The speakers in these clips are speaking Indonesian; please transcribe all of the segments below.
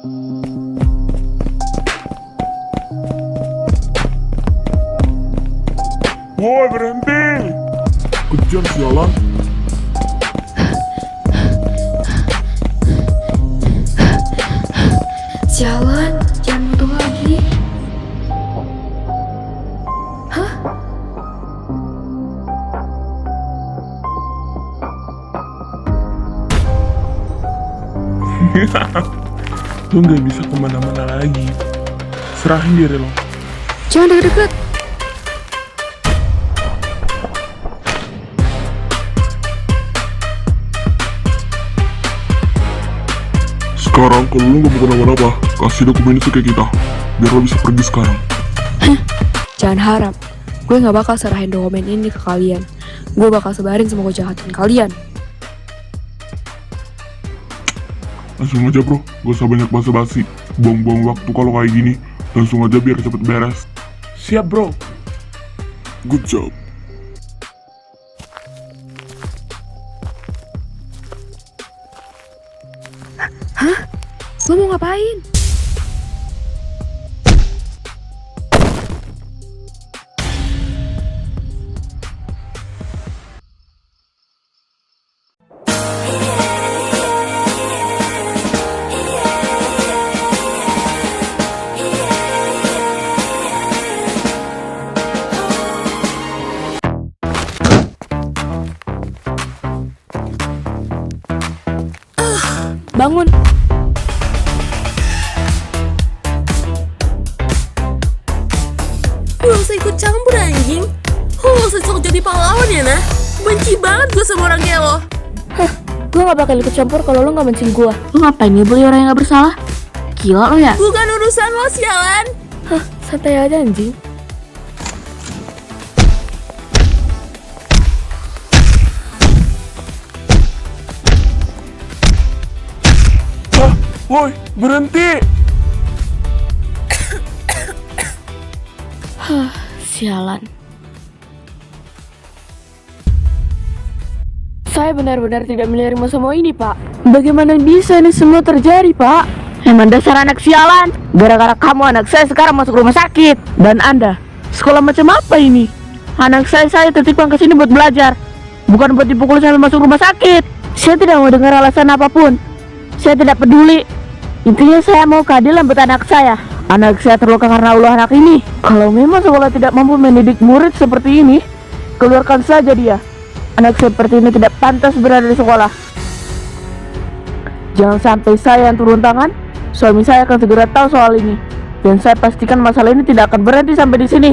Woi, berhenti! Kejar sialan. Jalan, jangan motor lagi. Hah? Lo nggak bisa kemana-mana lagi. Serahin diri lo. Jangan deket-deket. Sekarang kalau lo nggak mau kenapa-napa, kasih dokumen itu ke kita, biar lo bisa pergi sekarang. Jangan harap. Gue gak bakal serahin dokumen ini ke kalian. Gue bakal sebarin semua kejahatan kalian. Langsung aja bro, gak usah banyak basa-basi. Buang-buang waktu kalau kayak gini. Langsung aja biar cepet beres. Siap bro. Good job. Hah? Lo mau ngapain? Bangun. Gak usah ikut campur anjing. Lo gak usah sok jadi pahlawan ya nah. Benci banget gue sama orang kayak lo. Gue gak bakal ikut campur kalau lo gak bencin gue. Lo ngapain ngebully orang yang gak bersalah? Gila lo ya? Bukan urusan lo sialan. Hah, santai aja anjing. Hah? Woi, berhenti! Sialan. Saya benar-benar tidak menerima semua ini, Pak. Bagaimana bisa ini semua terjadi, Pak? Emang dasar anak sialan. Gara-gara kamu anak saya sekarang masuk rumah sakit. Dan Anda, sekolah macam apa ini? Anak saya titipkan ke sini buat belajar. Bukan buat dipukul sampai masuk rumah sakit. Saya tidak mau dengar alasan apapun. Saya tidak peduli. Intinya saya mau keadilan buat anak saya. Anak saya terluka karena ulah anak ini. Kalau memang sekolah tidak mampu mendidik murid seperti ini, keluarkan saja dia. Anak seperti ini tidak pantas berada di sekolah. Jangan sampai saya yang turun tangan. Suami saya akan segera tahu soal ini. Dan saya pastikan masalah ini tidak akan berhenti sampai di sini.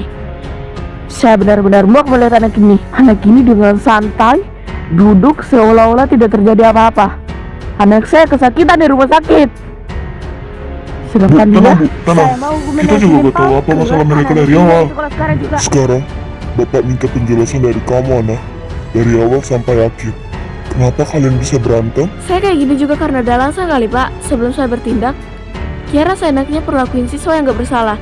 Saya benar-benar muak melihat anak ini. Anak ini dengan santai duduk seolah-olah tidak terjadi apa-apa. Anak saya kesakitan di rumah sakit. Sedangkan dia, tenang. Kita juga gak tahu apa masalah mereka dari awal. Sekarang, Bapak minta penjelasan dari kamu, Ana. Dari awal sampai akhir. Kenapa kalian bisa berantem? Saya kayak gini juga karena ada alasan kali, Pak. Sebelum saya bertindak, Kiara seenaknya perlakuin siswa yang gak bersalah.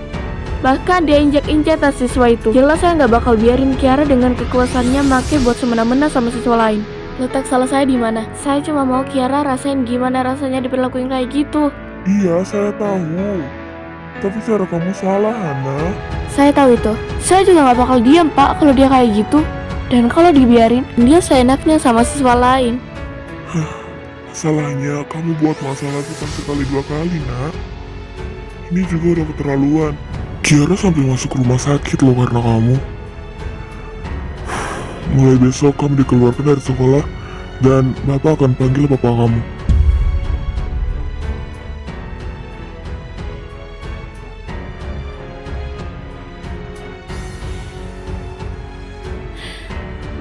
Bahkan dia injak-injak tas siswa itu. Jelas saya gak bakal biarin Kiara dengan kekuasaannya make buat semena-mena sama siswa lain. Letak salah saya di mana? Saya cuma mau Kiara rasain gimana rasanya diperlakuin kayak gitu. Iya, saya tahu. Tapi cara kamu salah, Hana. Saya tahu itu. Saya juga gak bakal diam, Pak, kalau dia kayak gitu. Dan kalau dibiarin, dia seenaknya sama siswa lain. Masalahnya, kamu buat masalah kita sekali dua kali, nak. Ini juga udah keterlaluan. Kiara sampai masuk rumah sakit loh karena kamu. Mulai besok kamu dikeluarkan dari sekolah dan Bapak akan panggil papa kamu.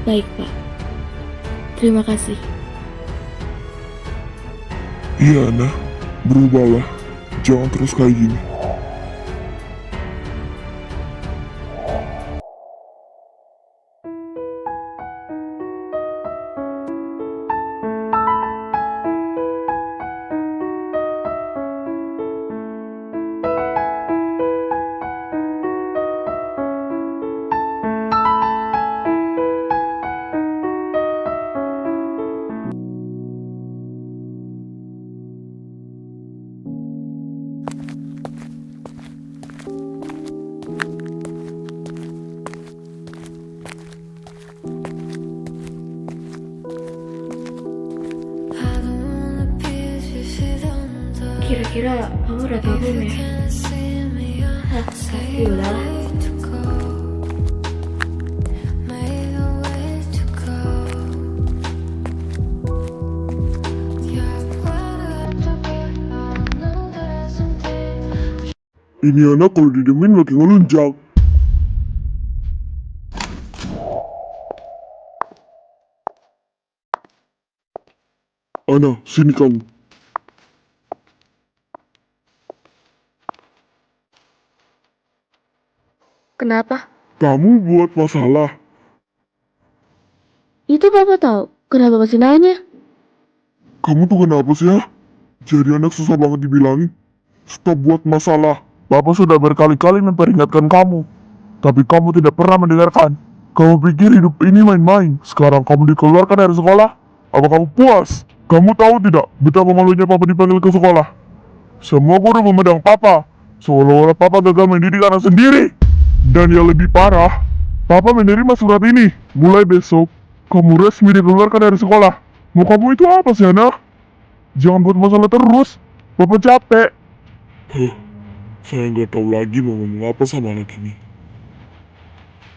Baik, Pak. Terima kasih. Iya, Ana. Berubahlah. Jangan terus kayak gini. Kira-kira kamu udah tahu belum ya? Pasti udah lah. Ini anak kalau didemin makin ngelunjak. Ana, sini kamu. Kenapa? Kamu buat masalah. Itu papa tahu. Kenapa masih nanya? Kamu tuh kenapa sih ya? Jadi anak susah banget dibilangin. Stop buat masalah. Papa sudah berkali-kali memperingatkan kamu. Tapi kamu tidak pernah mendengarkan. Kamu pikir hidup ini main-main. Sekarang kamu dikeluarkan dari sekolah. Apa kamu puas? Kamu tahu tidak betapa malunya papa dipanggil ke sekolah? Semua guru memandang papa seolah-olah papa gagal mendidik anak sendiri. Dan yang lebih parah, papa menerima surat ini. Mulai besok, kamu resmi dikeluarkan dari sekolah. Mau kamu itu apa sih anak? Jangan buat masalah terus. Papa capek. Saya nggak tahu lagi mau ngomong apa sama anak ini.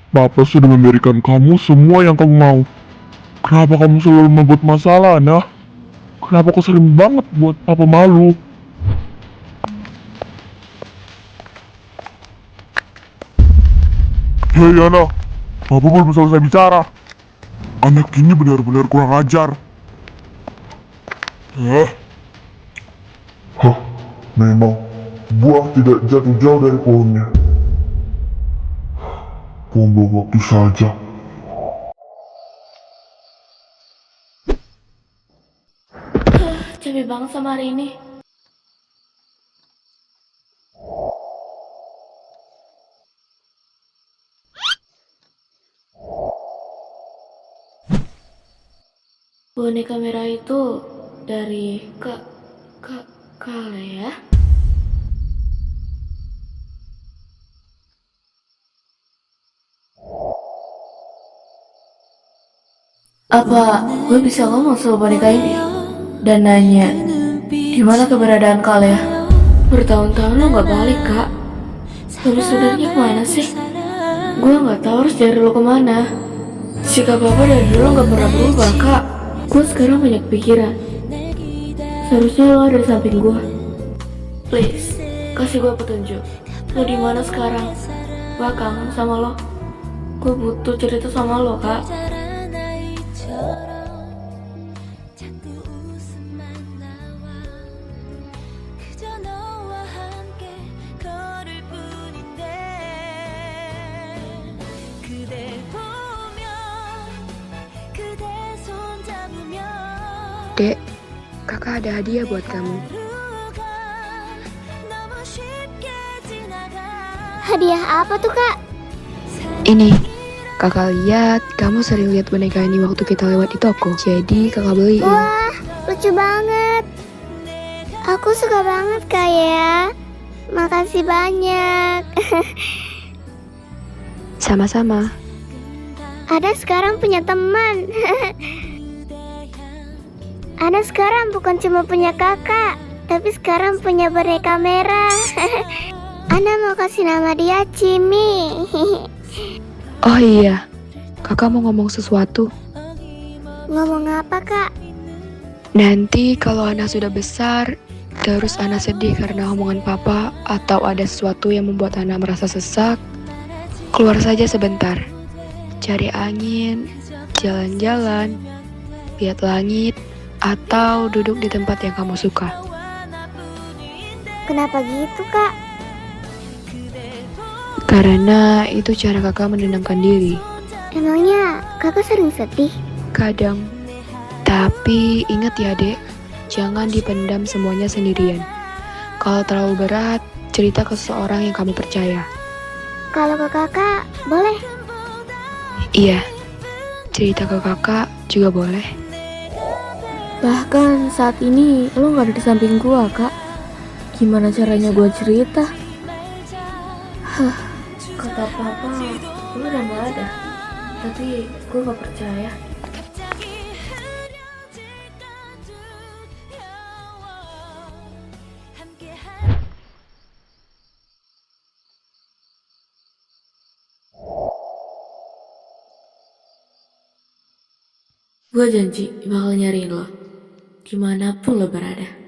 Papa sudah memberikan kamu semua yang kamu mau. Kenapa kamu selalu membuat masalah, anak? Kenapa kau sering banget buat papa malu? Hei anak, papa belum selesai bicara. Anak ini benar-benar kurang ajar. Memang buah tidak jatuh jauh dari pohonnya. Buang waktu saja. Capek banget sama hari ini. Boneka merah itu dari Kale ya? Apa gue bisa ngomong soal boneka ini? Dan nanya, gimana keberadaan Kale ya? Bertahun-tahun lo gak balik, Kak. Tapi sebenarnya kemana sih? Gue gak tahu harus cari lo kemana. Sikap papa dari dulu gak pernah berubah, Kak. Gue sekarang banyak pikiran. Seharusnya lo ada di samping gue. Please, kasih gue petunjuk. Lo di mana sekarang? Gue kangen sama lo. Gue butuh cerita sama lo, Kak. Dek, kakak ada hadiah buat kamu. Hadiah apa tuh, Kak? Ini, kakak lihat kamu sering lihat boneka ini waktu kita lewat di toko. Jadi kakak beliin. Wah, lucu banget. Aku suka banget, Kak ya. Makasih banyak. Sama-sama. Ada sekarang punya teman. Ana sekarang bukan cuma punya kakak, tapi sekarang punya boneka merah. Ana mau kasih nama dia Cimi. Oh iya, kakak mau ngomong sesuatu. Ngomong apa, Kak? Nanti kalau Ana sudah besar, terus Ana sedih karena omongan papa atau ada sesuatu yang membuat Ana merasa sesak, keluar saja sebentar. Cari angin, jalan-jalan, lihat langit, atau duduk di tempat yang kamu suka. Kenapa gitu, Kak? Karena itu cara kakak menenangkan diri. Emangnya kakak sering sedih? Kadang. Tapi ingat ya dek, jangan dipendam semuanya sendirian. Kalau terlalu berat, cerita ke seseorang yang kamu percaya. Kalau ke kakak, boleh? Iya, cerita ke kakak juga boleh. Bahkan saat ini lo gak ada di samping gua, Kak. Gimana caranya gua cerita? Kata papa, lo udah gak ada. Tapi gua gak percaya. Gue janji bakal nyariin lo, dimanapun lo berada.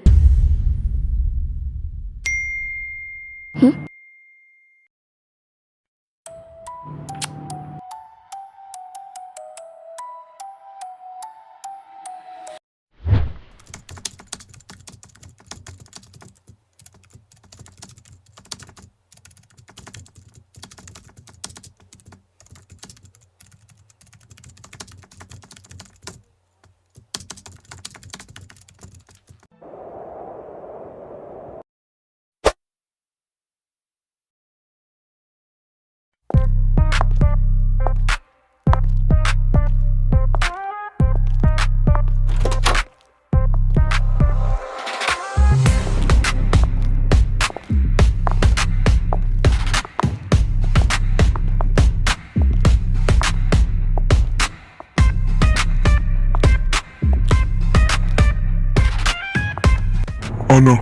Ana,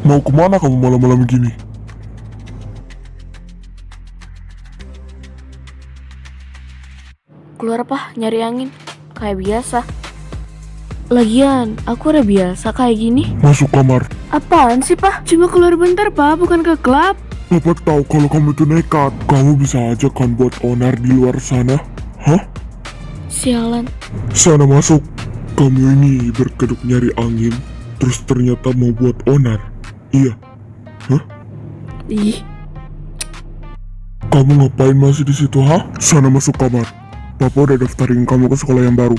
mau kemana kamu malam-malam gini? Keluar apa? Nyari angin. Kayak biasa. Lagian, aku udah biasa kayak gini. Masuk kamar. Apaan sih, Pak? Cuma keluar bentar, Pak. Bukan ke klub. Papa tahu kalau kamu itu nekat. Kamu bisa aja kan buat onar di luar sana. Hah? Sialan. Sana masuk. Kamu ini berkedok nyari angin, terus ternyata mau buat onar. Iya. Hah? Ih, Kamu ngapain masih di situ, ha? Sana masuk kamar. Papa udah daftarin kamu ke sekolah yang baru.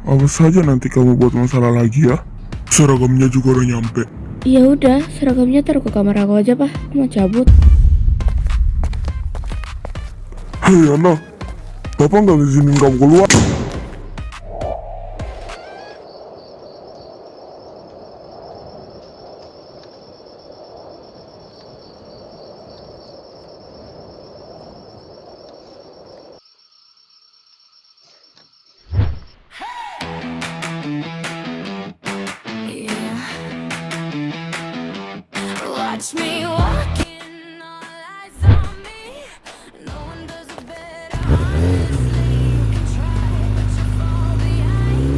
Awas saja nanti kamu buat masalah lagi ya. Seragamnya juga udah nyampe. ya udah, seragamnya taruh ke kamar aku aja, Pak. Aku mau cabut. Hei Ana, Papa nggak ngizinin kamu keluar. Watch me walking, all eyes on me. No one does it better. You can try, but you fall behind.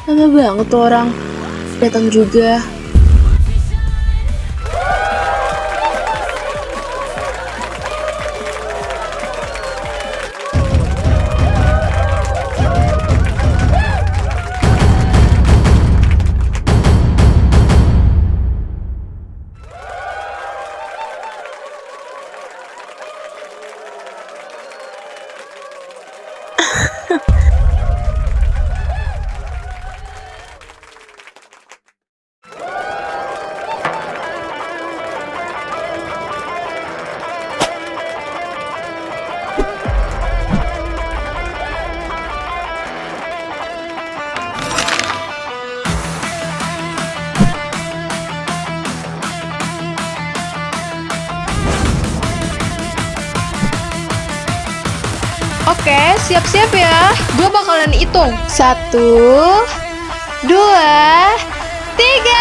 Lama banget tuh orang datang juga. Oke, siap-siap ya. Gue bakalan hitung. 1, 2, 3.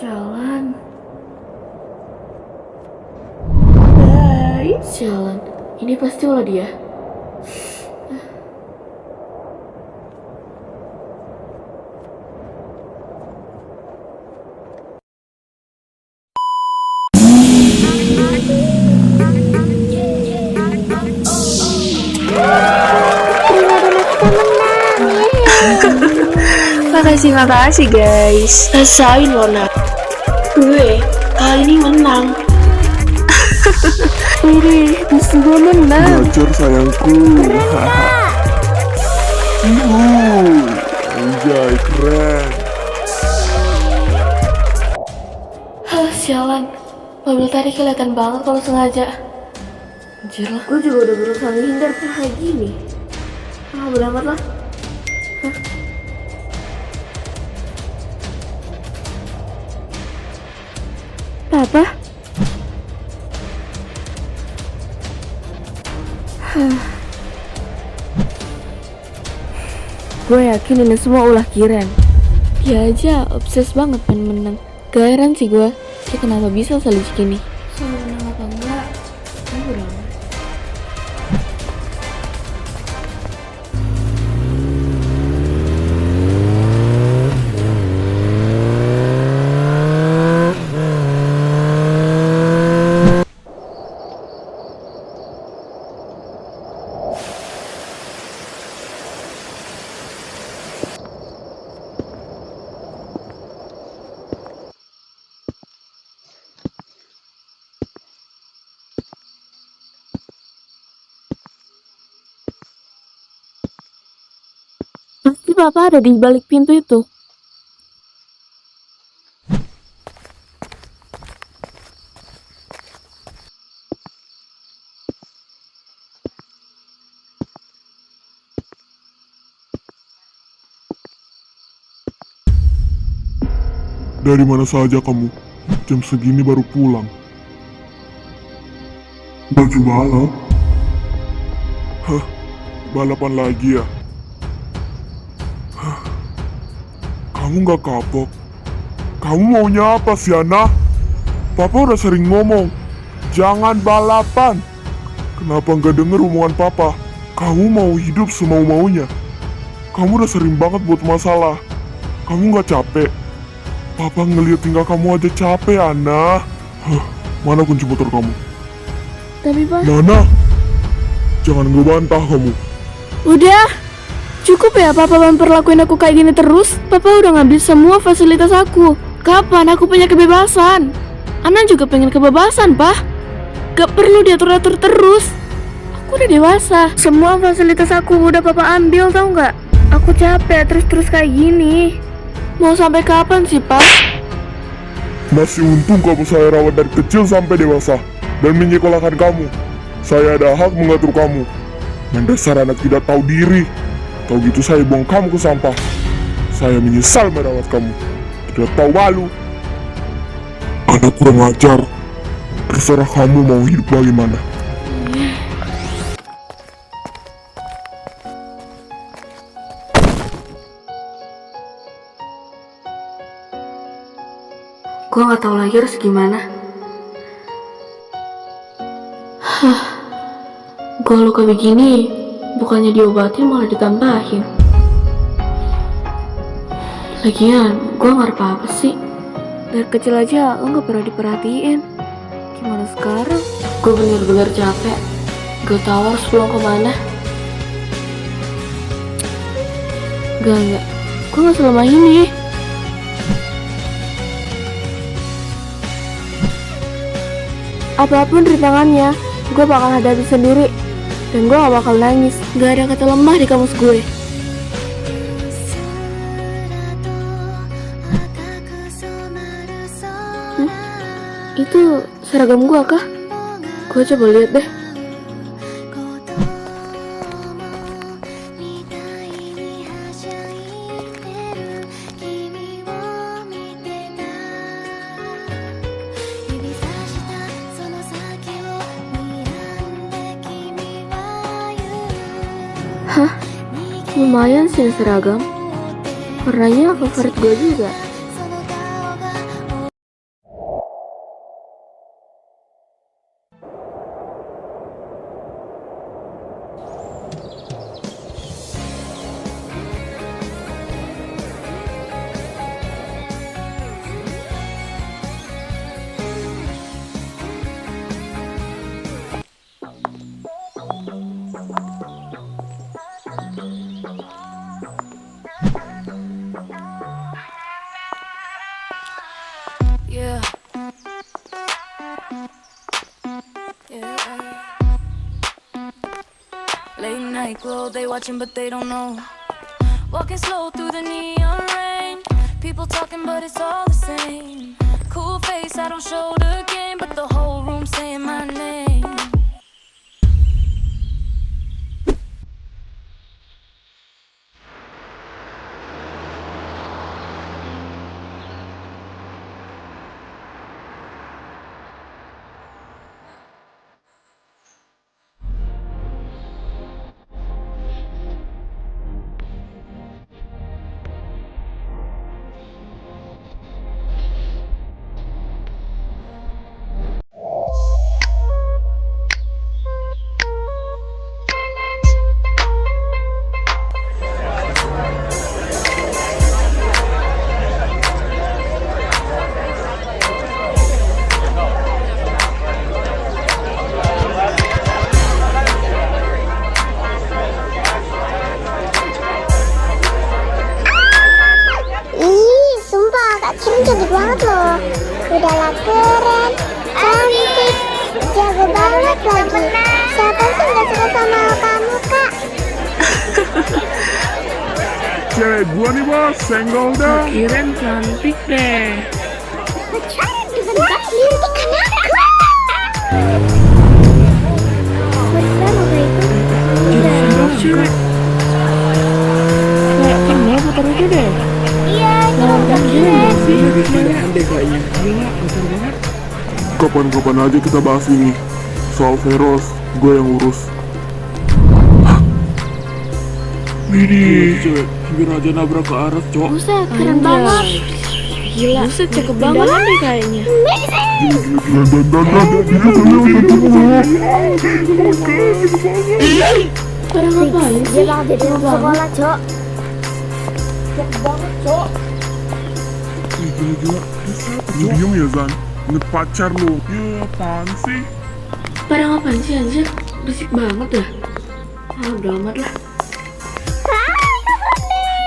Sialan. Sialan. Ini pasti ulah dia. Prima donna kita menang. Makasih guys. Rasain Lona. Gue kali ini menang. Ini musuh gue menang. Belajar sayangku. Anjay, keren. Sialan. Mobil tadi kelihatan banget kalau sengaja. Anjir lah, gue juga udah berusaha menghindar kayak gini. Bodo amat lah. Papa? Gue yakin ini semua ulah Kiran. Dia aja obses banget pengen menang. Gak heran sih gue, dia kenapa bisa saling gini. Soal menang apa enggak, gue udah amat. Pasti papa ada di balik pintu itu. Dari mana saja kamu? Jam segini baru pulang. Baju balap? Hah? Balapan lagi ya? Hah? Kamu gak kapok? Kamu maunya apa sih, Ana? Papa udah sering ngomong, jangan balapan. Kenapa gak denger omongan Papa? Kamu mau hidup semau-maunya. Kamu udah sering banget buat masalah. Kamu gak capek? Papa ngeliat tinggal kamu aja capek, Ana. Huh, mana kunci motor kamu? Tapi pak, Nana, jangan ngebantah kamu. udah. Cukup ya papa memperlakuin aku kayak gini terus. Papa udah ngambil semua fasilitas aku. Kapan aku punya kebebasan? Anan juga pengen kebebasan, Pak. Gak perlu diatur-atur terus. Aku udah dewasa. Semua fasilitas aku udah papa ambil, tau nggak? Aku capek terus-terus kayak gini. Mau sampai kapan sih, Pak? Masih untung kamu saya rawat dari kecil sampai dewasa dan menyekolahkan kamu. Saya ada hak mengatur kamu. Mendasar anak tidak tahu diri. Tahu gitu saya buang kamu ke sampah. Saya menyesal merawat kamu. Tidak tahu malu. Anak kurang ajar. Terserah kamu mau hidup bagaimana. Gue gak tahu lagi harus gimana. Gue luka begini, bukannya diobatin malah ditambahin. Lagian, gue gak apa-apa sih. Dari kecil aja lo gak pernah diperhatiin. Gimana sekarang? Gue bener-bener capek. Gak tahu harus pulang kemana. Gak. Gue gak selama ini. Apapun rintangannya, gue bakal hadapi sendiri. Dan gue gak bakal nangis. Gak ada kata lemah di kamus gue. Itu seragam gue kah? Gue coba lihat deh. Hah? Lumayan sih seragam. Warnanya favorit gue juga. Yeah. Yeah. Late night glow, they watching but they don't know. Walking slow through the neon rain. People talking but it's all the same. Cool face, I don't show the game, but the whole room saying my name. Ih, sumpah Kak Kim cantik banget loh. Udahlah keren, cantik, jago banget lagi. Siapa sih nggak suka sama kamu Kak? Cewek gua nih bos, senggol dah. Kirain cantik deh. Pacaran dengan Mbak Lintik anakku. Bersama itu. Kayak kenal motor itu deh. Iya, Kapan-kapan aja kita bahas ini. Soal Veros, gue yang urus. Widih, cewek, hampir aja nabrak ke arah, cok. Buset, keren banget. Gila, buset cakep banget deh kayaknya. Pada ngapain sih? Dia bakal jadi anak sekolah, Cok. Gila-gila, lu diem ya Zan? Inget pacar lu. Ya apaan sih? Pada ngapain sih anjir? Berisik banget dah. Ah, udah amat lah.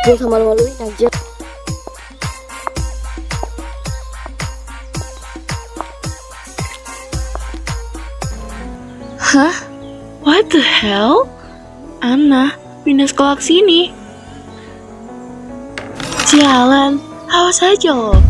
Gue sama maluin aja. Hah? What the hell? Ana pindah sekolah ke sini. Sialan, awas aja loh.